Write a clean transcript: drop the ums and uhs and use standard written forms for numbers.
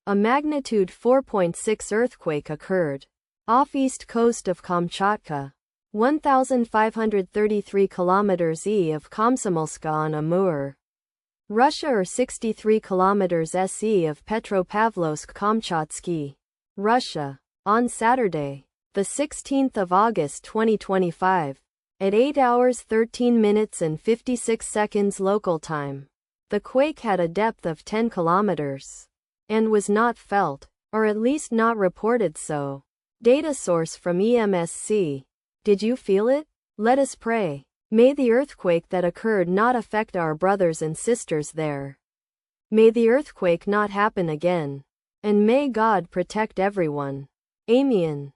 A magnitude 4.6 earthquake occurred off east coast of Kamchatka, 1,533 kilometers e of Komsomolska on Amur, Russia, or 63 kilometers se of Petropavlovsk-Kamchatsky, Russia, on Saturday, the 16th of August 2025, at 8 hours 13 minutes and 56 seconds local time. The quake had a depth of 10 kilometers and was not felt, or at least not reported so. Data source from EMSC. Did you feel it? Let us pray. May the earthquake that occurred not affect our brothers and sisters there. May the earthquake not happen again. And may God protect everyone. Amen.